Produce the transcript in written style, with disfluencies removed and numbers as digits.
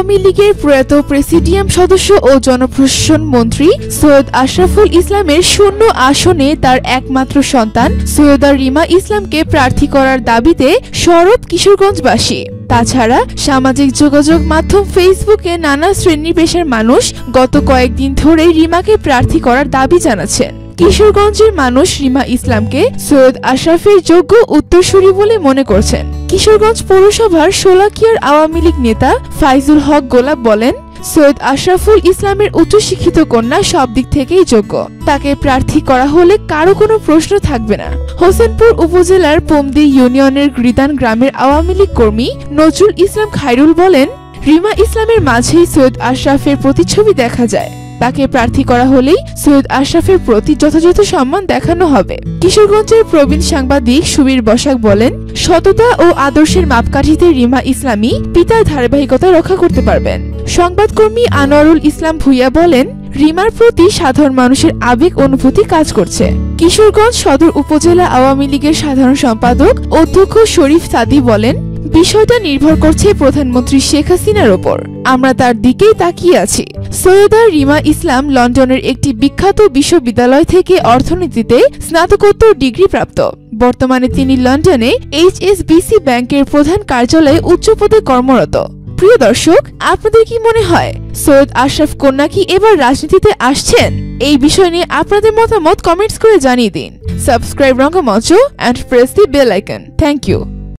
আওয়ামী লীগের প্রয়াত প্রেসিডিয়াম সদস্য ও জনপ্রশাসন মন্ত্রী সৈয়দ আশরাফুল ইসলামের শূন্য আসনে তার একমাত্র সন্তান সৈয়দা রিমা ইসলামকে প্রার্থী করার দাবিতে সরব কিশোরগঞ্জবাসী। তাছাড়া সামাজিক যোগাযোগ মাধ্যম ফেসবুকে নানা শ্রেণী পেশার মানুষ গত কয়েকদিন ধরে রিমাকে প্রার্থী করার দাবি জানাচ্ছেন। কিশোরগঞ্জের মানুষ রিমা ইসলামকে সৈয়দ আশরাফের যোগ্য উত্তরসূরি বলে মনে করছেন। কিশোরগঞ্জ পৌরসভার শোলাকিয়ার আওয়ামী লীগ নেতা ফাইজুল হক গোলাপ বলেন, সৈয়দ আশরাফুল ইসলামের উচ্চশিক্ষিত কন্যা সব দিক থেকেই যোগ্য, তাকে প্রার্থী করা হলে কারো কোনো প্রশ্ন থাকবে না। হোসেনপুর উপজেলার পমদি ইউনিয়নের গ্রিদান গ্রামের আওয়ামী লীগ কর্মী নজরুল ইসলাম খায়রুল বলেন, রিমা ইসলামের মাঝেই সৈয়দ আশরাফের প্রতিচ্ছবি দেখা যায়, তাকে প্রার্থী করা হলেই সৈয়দ আশরাফের প্রতি যথাযথ সম্মান দেখানো হবে। কিশোরগঞ্জের প্রবীণ সাংবাদিক সুবীর বসাক বলেন, সততা ও আদর্শের মাপকাঠিতে রিমা ইসলামী পিতার ধারাবাহিকতা রক্ষা করতে পারবেন। সংবাদকর্মী আনোয়ারুল ইসলাম ভুইয়া বলেন, রিমার প্রতি সাধারণ মানুষের আবেগ অনুভূতি কাজ করছে। কিশোরগঞ্জ সদর উপজেলা আওয়ামী লীগের সাধারণ সম্পাদক অধ্যক্ষ শরীফ সাদি বলেন, বিষয়টা নির্ভর করছে প্রধানমন্ত্রী শেখ হাসিনার ওপর, আমরা তার দিকেই তাকিয়ে আছি। সৈয়দা রিমা ইসলাম লন্ডনের একটি বিখ্যাত বিশ্ববিদ্যালয় থেকে অর্থনীতিতে স্নাতকোত্তর ডিগ্রি প্রাপ্ত। বর্তমানে তিনি লন্ডনে HSBC ব্যাংকের প্রধান কার্যালয়ে উচ্চ পদে কর্মরত। প্রিয় দর্শক, আপনাদের কি মনে হয় সৈয়দ আশরাফ কন্যা কি এবার রাজনীতিতে আসছেন? এই বিষয় নিয়ে আপনাদের মতামত কমেন্টস করে জানিয়ে দিন। Subscribe Rangamancha and press the bell icon. Thank you.